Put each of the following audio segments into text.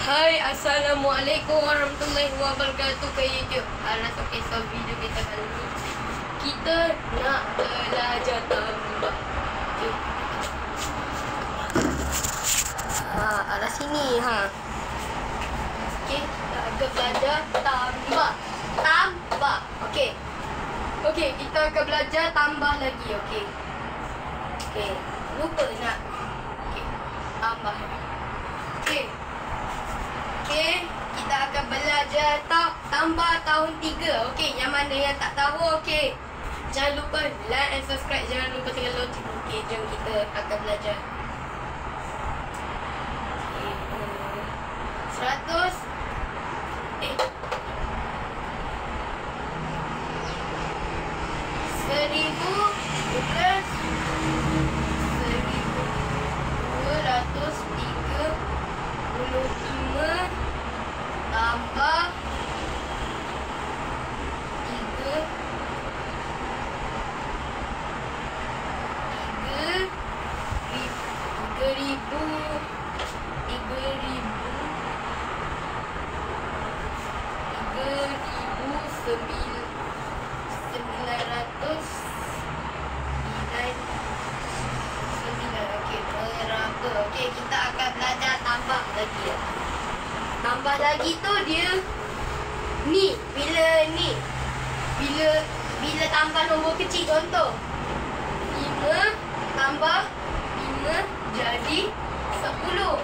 Hai, Assalamualaikum warahmatullahi wabarakatuh ke YouTube. So video kita kali ni kita nak belajar tambah. Arah sini Okey, kita akan belajar tambah. Okey, kita akan belajar tambah lagi. Okey, lupa nak tambah. Okey, kita akan belajar tambah tahun 3. Okey, yang mana yang tak tahu, okey, jangan lupa like and subscribe. Jangan lupa tekan lonceng. Okey, jom kita akan belajar. 100 tambah 3,900. Okey, kita akan belajar tambah lagi. Tambah lagi tu dia bila tambah nombor kecil, contoh 5 tambah 5 jadi 10.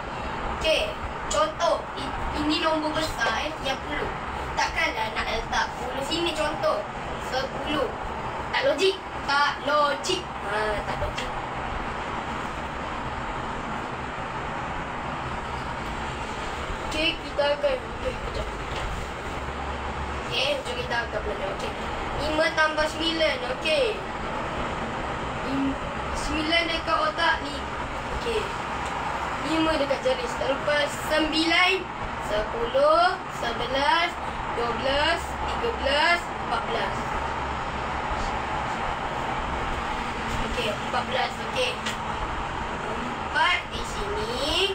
Okey, contoh ini nombor besar yang 10. Takkanlah nak letak 10 sini, contoh 10. Tak logik. Tak logik. Okey, kita akan jom kita akan belajar. Okey, 5 tambah 9. Okey, 9 dekat otak ni. Okey, 5 dekat jari. Lepas 9, 10, 11, 12, 13, 14. Okey, 14. Okey, 4 di sini.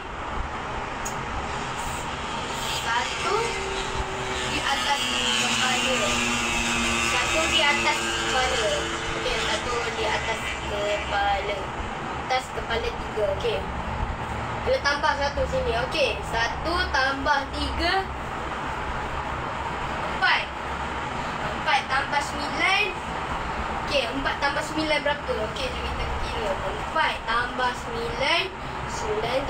1 di atas kepala. 1 di atas kepala. Okey, 1 di atas kepala. Atas kepala 3. Okey, kita tambah 1 sini. Okey, 1 tambah 3 4. 4 tambah 9. Okey, 4 tambah 9 berapa? Okey, jom kita kira. 4 tambah 9, 9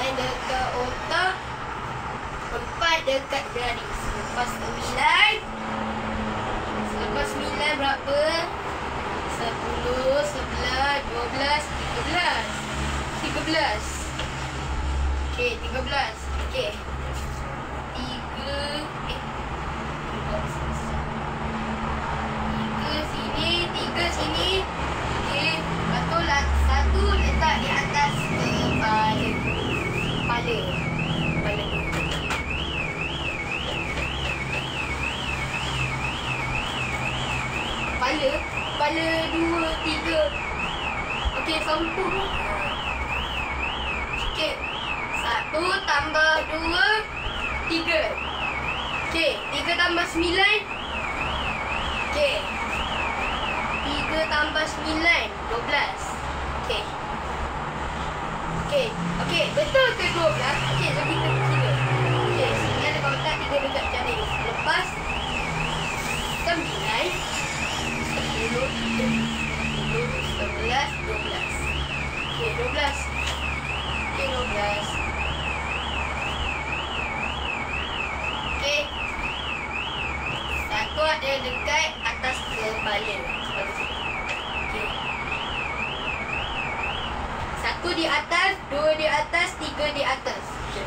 dekat otak, 4 dekat jari. Selepas 9 berapa? 10, 11, 12, 13. Okey, 13. Okey, 3 sini. Okey, betul lah. 1 letak di atas kepala. Kepala 2, 3. Okey, sambung. Okey, 1 tambah 2, 3. Okey, 3 tambah 9. Okey, 3 tambah 9, 12. Okey, betul ke 12? Okey, jom kita kira. Okey, sini ada kotak 3 dekat jari. Lepas 9, 10, 11, 12. Okey, 12. Okey, 1 ada dekat atas kepala. Okey, 1 di atas, 2 di atas, 3 di atas. Okay.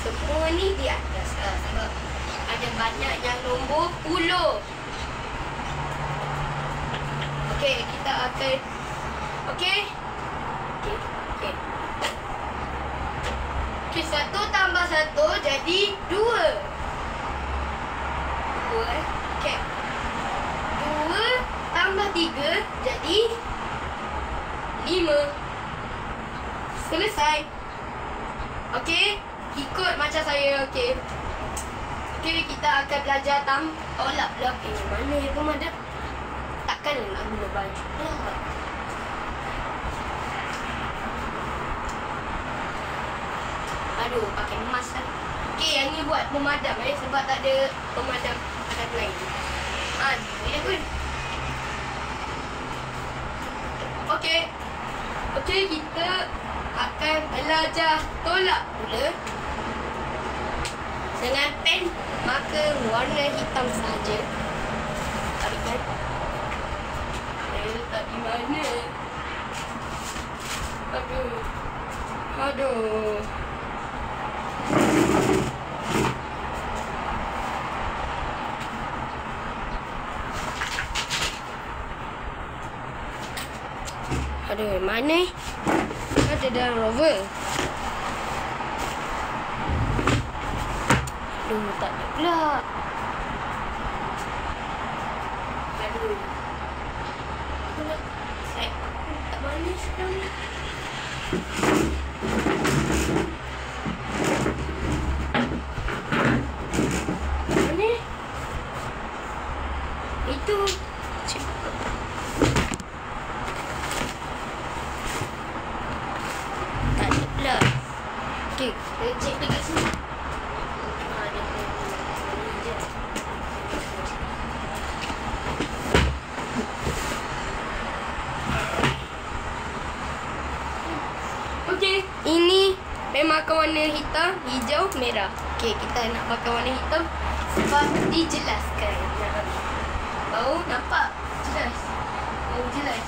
Semua ni di atas sebab ada banyak yang nombor 10. Okey, kita akan Okey, 1 tambah 1 jadi 2. Okey, 2 tambah 3 jadi 5. Selesai. Okey, ikut macam saya. Okey. Okey, kita akan belajar tolak pula. Okey, mana yang pemadam? Takkan nak guna baju pula. Aduh, pakai mask kan. Okey, yang ni buat pemadam sebab tak ada pemadam akan lain. Boleh pun. Okey. Okey, kita akan belajar tolak pula dengan pen marker warna hitam sahaja. Tarikan. Letak di mana? Aduh. Aduh, mana? Ada dalam rover. Aduh, tak ada pula. Aduh. Saya tak mana sekarang ni. Mana? Itu. Okey, kita cek dekat sini. Okey, ini pen marker warna hitam, hijau, merah. Okey, kita nak pakai warna hitam sebab dijelaskan. Bau nampak jelas. Bau jelas.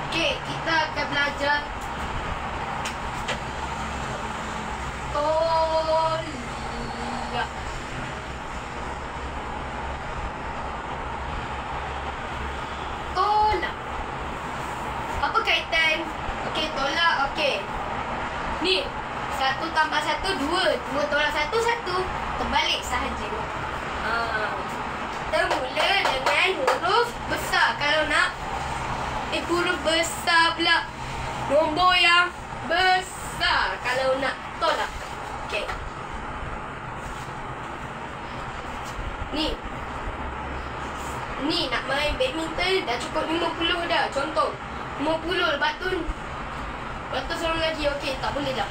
Okey, kita akan belajar tolak. Tolak. Apa kaitan? Okey, tolak. Okey. Ni, 1 tambah 1, 2. 2 tolak 1, 1. Terbalik sahaja. Kita mula dengan huruf besar. Kalau nak huruf besar pula. Nombor yang besar. Kalau nak tolak. Okey. Ni nak main badminton dah cukup 50 dah. Contoh 50, lepas tu seorang lagi. Okey, tak boleh dah.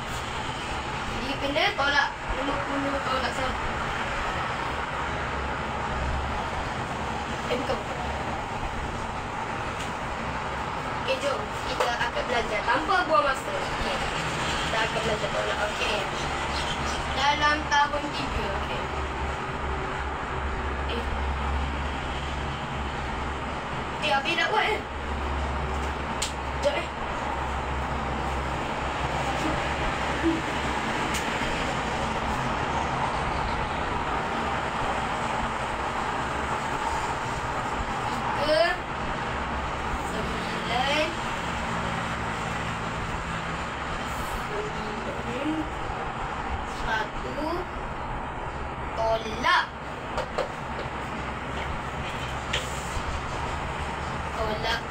Jadi kena tolak 50 tolak 1. Bukan. Okey, jom kita akan belajar tanpa buang masa. Okey. Kita akan belajar tolak. Okey. Dalam tahun 3. Okey. Habis nak buat kan? Sekejap tolak. Tolak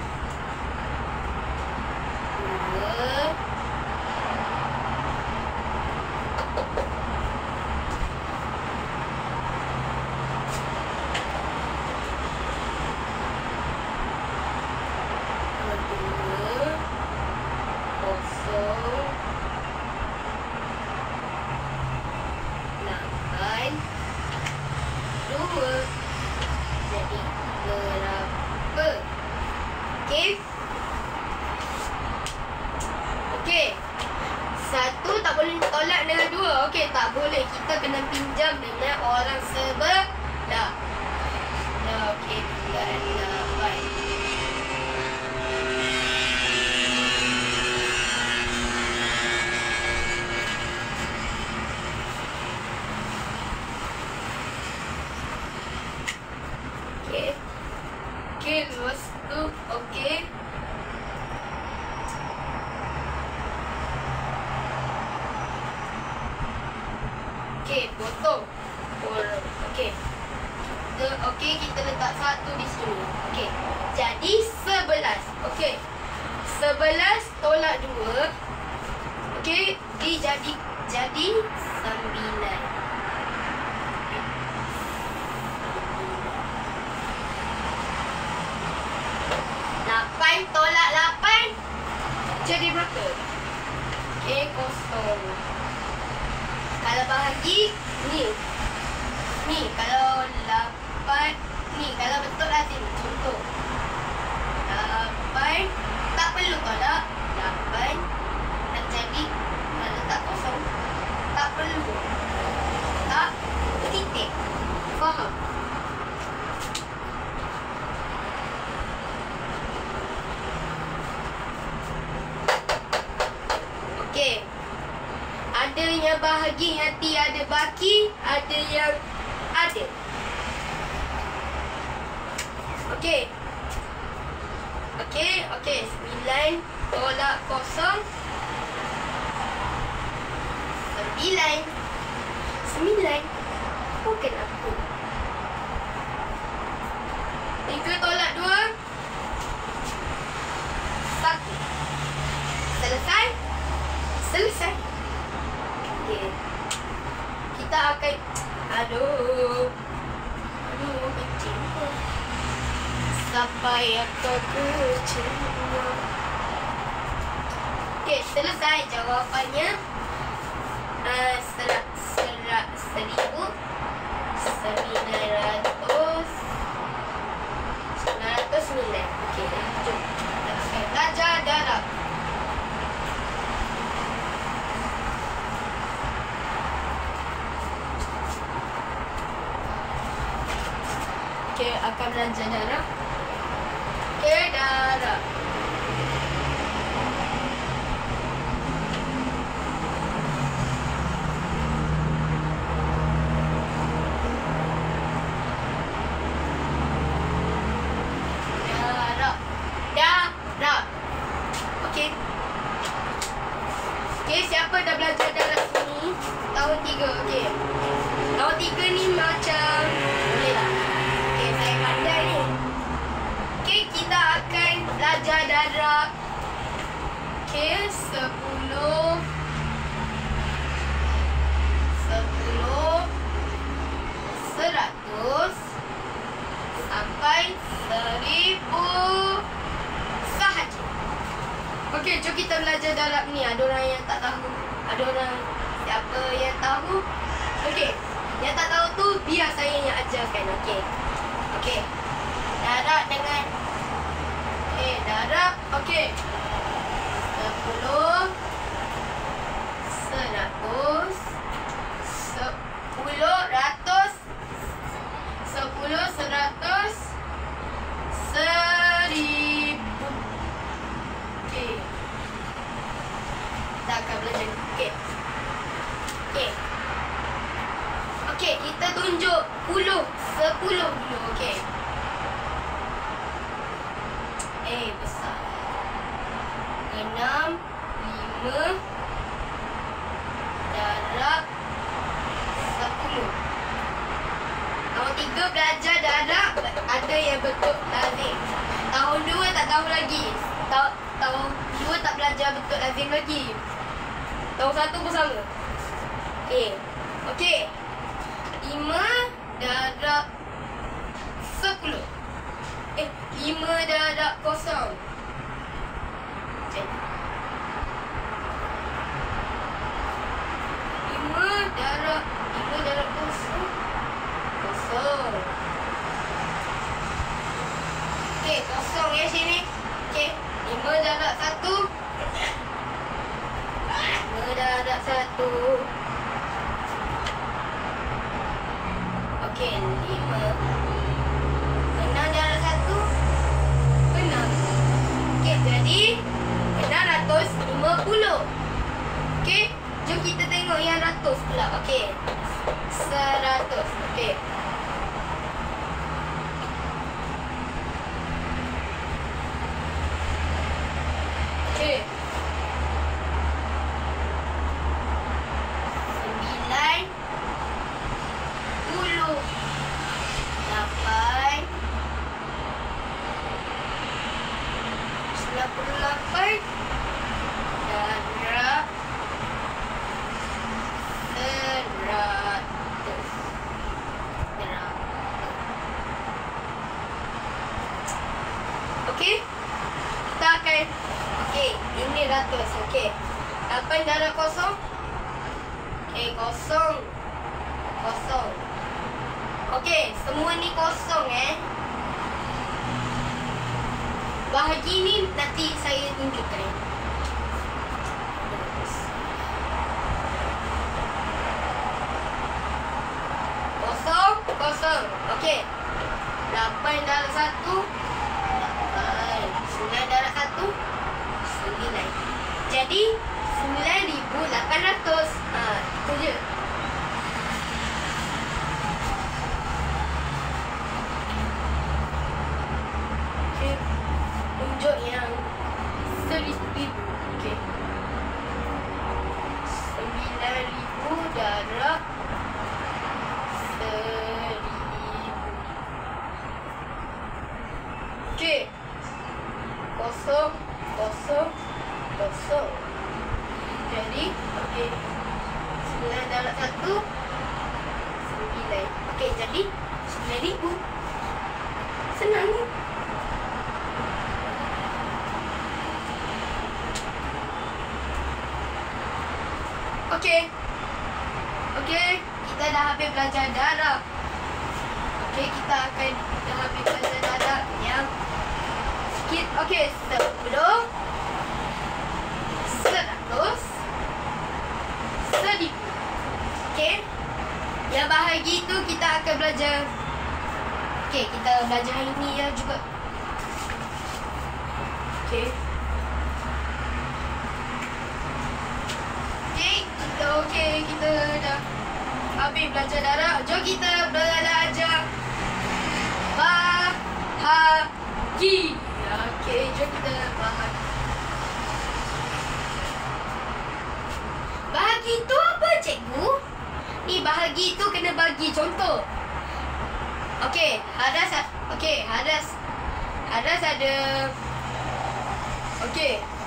2. Jadi berapa? Okey. Okey. 1 tak boleh tolak dengan 2. Okey, tak boleh. Kita kena pinjam dengan orang sebelah. Dah, okey. 8. Okey, lepas tu, okey. Okey, potong. Okey. Okey, kita letak 1 di sini. Okey. Jadi 11. Okey. 11 tolak 2. Okey, jadi 9. 8 tolak 8 jadi berapa? Okey, kosong. Kalau bahagi ni. Ni kalau 8 ni kalau betul lah sini contoh. 8 tak perlu tolak 8 nak jadi nak letak kosong. Tak perlu. Tak titik. Faham? Okey. Ada yang bahagi yang tiada baki, ada yang ada. Okey. Okey. 9 tolak kosong. 9. Bukan apa. 3 tolak 2. 1. Selesai. Okey. Kita akan kecil. Sampai aku kecewa. Okey, selesai jawapannya. 909. Okey, jom. Kita belajar darab. Okey, akan belajar darab. Okey, darab. Okey, siapa dah belajar darab sini? Tahun 3, okey. Tahun 3 ni macam boleh lah. Okey, saya pandai ni. Okey, kita akan belajar darab. Okey, 10 100 sampai 1000 sahaja. Okey, jom kita belajar darab ni. Ada orang yang tak tahu. Ada orang siapa yang tahu? Okey, yang tak tahu tu biar saya yang ajarkan. Okey. Darab dengan darab. Okey. 10 100 1000. Okey. Kita akan belajar. Okey, kita tunjuk 10 dulu. Okey. Besar. 6 5 darab 10. Tahun 3 belajar darab, ada yang bentuk lazim. Tahun 2 tak tahu lagi. Tahun 2 tak belajar bentuk lazim lagi. Tahun 1 pun sama. Okey. 5 darab 10. 5 darab 0. 5 darab 0. 0. Okey, 0 ya sini. Okey, 5 darab 1. 5 darab 1. Okey, 5. 6 darab 1. 6. Okey, jadi 650. Okey, jom kita tengok yang ratus pula. Okey, 100. Okey. Okey. 98 Okey, ini ratus. Okey. 8 darab kosong. Okey, kosong. Kosong. Okey, semua ni kosong Bahagi ni nanti saya tunjukkan. Kosong, kosong. Okey. 8 darab 1. 8. 9 darab 1. 9. Jadi 9,800. Itu je. Okey. Tunjuk yang 1,000. Okey. 9,000 darab 1,000. Okey. Kosong, kosong, kosong. Jadi, okey. 9 darab 1. 9. Okey, jadi 9,000. Senang ni. Okey. Okey, kita dah habis belajar darab. Okey, kita akan dah habis belajar darab yang sikit. Okey, 10, 100, 1,000. Okey. Yang bahagi tu kita akan belajar. Okey, kita belajar hari ni ya juga. Okey. Okey, kita dah habis belajar darab. Jom kita belajar bahagi. Okey, jom kita bahagi. Bahagi tu apa, cikgu? Ni bahagi tu kena bagi contoh. Okey, hadas ada. Okey,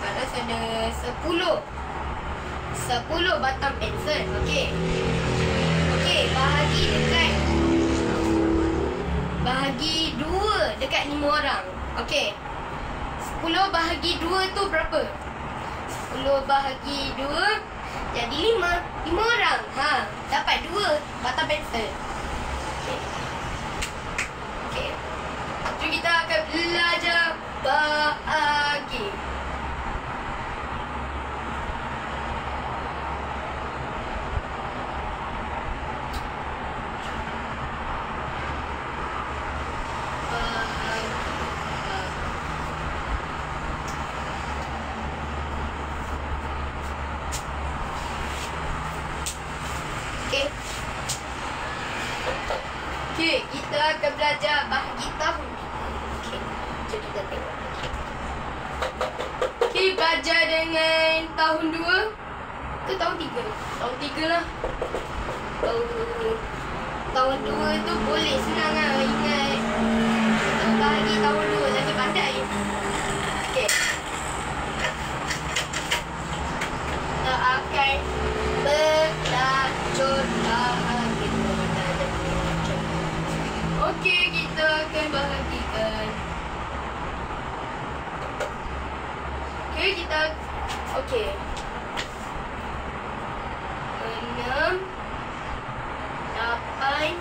hadas ada 10. 10 batang pensel. Okey. Okey, bahagi 2 dekat 5 orang. Okey. 10 bahagi 2 tu berapa? 10 bahagi 2 jadi 5. 5 orang. Dapat 2 batang pensel. Okey. Okey. Jadi kita akan belajar bahagi. Okey, kita akan belajar bahagi tahun. Okey, jom kita tengok. Okey, belajar dengan tahun 2 ke tahun 3? Tahun 3 lah. Tahun 2 tu boleh senang lah ingat. Bahagi tahun 2 lagi pandai. Okey. Kita akan belajar bahagi. Okey, kita akan bahagikan. Okey, kita. Okey. 6, 8,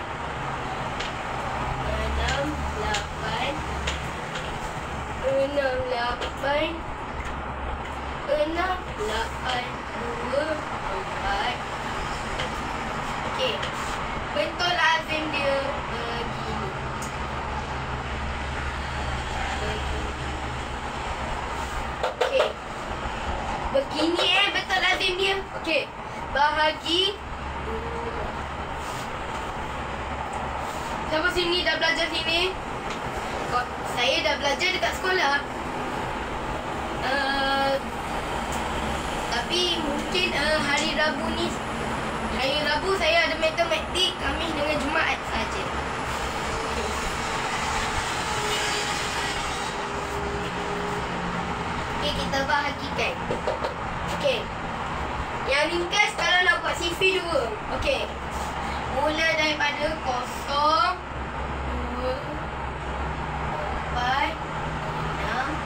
2, 4. Okey. Bentuk lazim dia begini. Okey. Begini bentuk lazim dia. Okey. Bahagi 2. Siapa sini dah belajar sini? Saya dah belajar dekat sekolah. Tapi mungkin hari Rabu ni, hari Rabu saya ada matematik, Khamis dengan Jumaat saja. Okey, kita bahagikan. Okey. Yang ringkas kalau nak buat CV 2. Okey. Mula daripada 0, 2, 4, 6,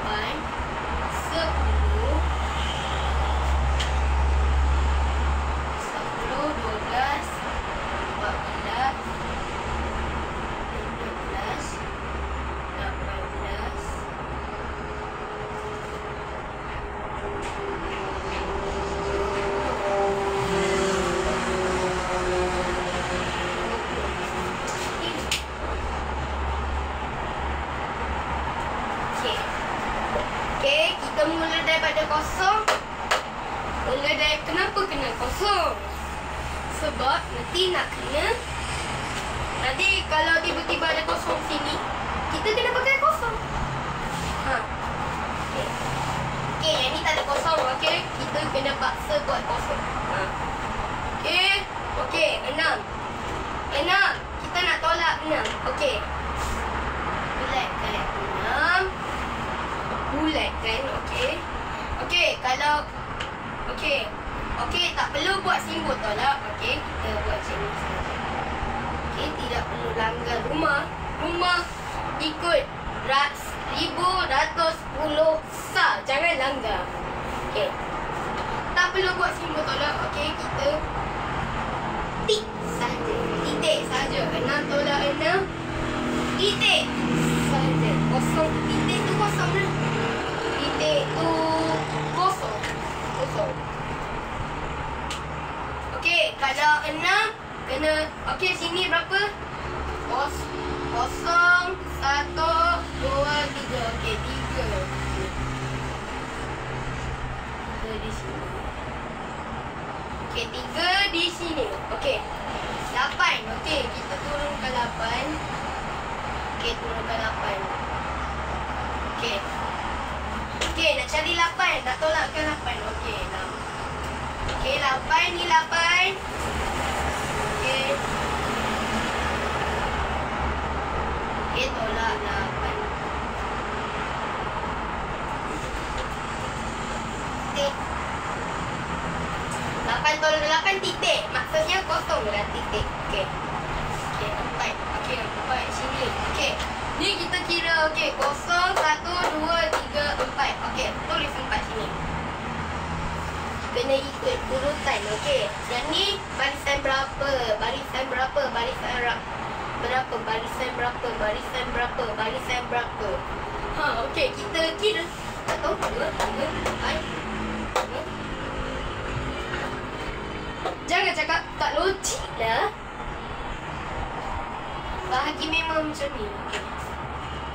8, 9, mula daripada kosong. Kenapa kena kosong? Sebab nanti nak kena. Nanti kalau tiba-tiba ada kosong sini, kita kena pakai kosong. Okay, yang ni tak ada kosong. Okay, kita kena paksa buat kosong. Okay, 6. Kita nak tolak 6. Okay. Bulatkan 6. Bulatkan, okay. Okay, kalau okay, tak perlu buat simbol tolak. Okay, kita buat macam ni saja. Okay, tidak perlu langgar rumah. Rumah ikut 1110 sah. Jangan langgar. Okay, tak perlu buat simbol tolak. Okay, kita tik saja. Titik saja. 6 tolak 6. Titik saja. Kosong. Titik tu kosong lah. Titik tu kosong. Okey, kalau 6 kena. Okey, sini berapa? 0, 1, 2, 3. Okey, 3. 3 di sini. Okey, 3 di sini. Okey. 8. Okey, kita turunkan 8. Okey, turunkan 8. Okey. Okey, nak cari 8. Nak tolakkan 8. Okey, 6. Okey, 8 ni 8. Okey. Okey, tolak 8. Titik. 8 tolak 8 titik. Maksudnya kosong lah titik. Okey. Okey, 4. Okey, 4 sini. Okey. Ni kita kira. Okey, 0, 1, 2, 3, 4. Okey, tulis 4 sini. Kena ikut urutan. Okey. Yang ni barisan berapa? Barisan berapa? Barisan berapa? Barisan berapa? Barisan berapa? Barisan berapa? Okey, kita kira. 1, 2, 3, 4. Jangan cakap tak logik lah. Bahagi memang macam ni.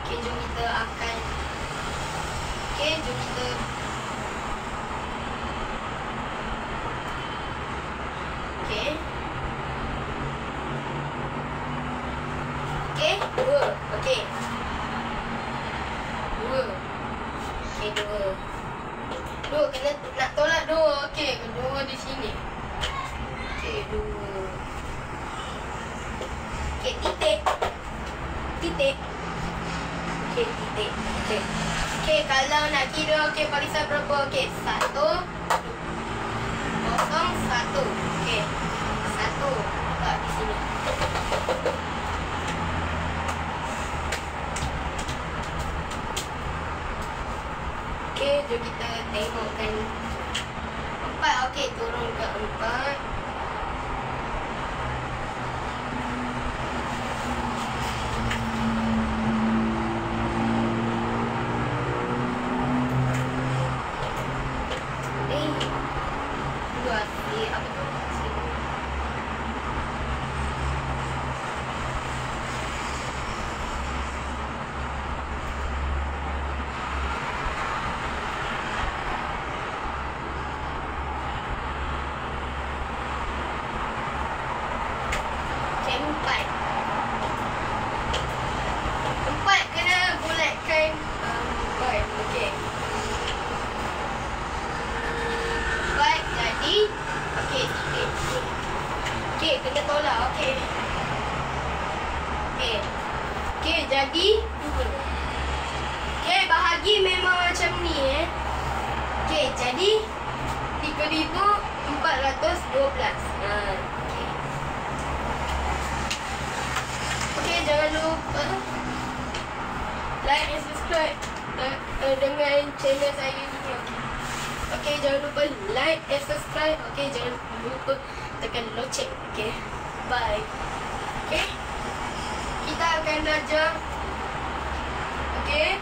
Okey, jom kita akan. Okey, jom kita. Okey. Okey, 2. Okey. 2. Okey, 2. 2 kena nak tolak 2. Okey, kedua di sini. Okey, 2. Okey, titik. Titik. Okey, titik. Okey. Okey, kalau nak kira okey barisan berapa? Okey, 1 0 1. Okey. 1 letak di sini. Okey, jom kita tengokkan 4. Okey, turun ke 4. Okey, kena tolak. Okey. Okey. Okey, jadi 2. Okey, bahagi memang macam ni Okey, jadi 3,412. Okey. Okey, jangan lupa like and subscribe dengan channel saya ni. Okey, jangan lupa like and subscribe. Okey, jangan lupa tekan loceng. Okey. Bye. Okey. Kita akan belajar. Okey.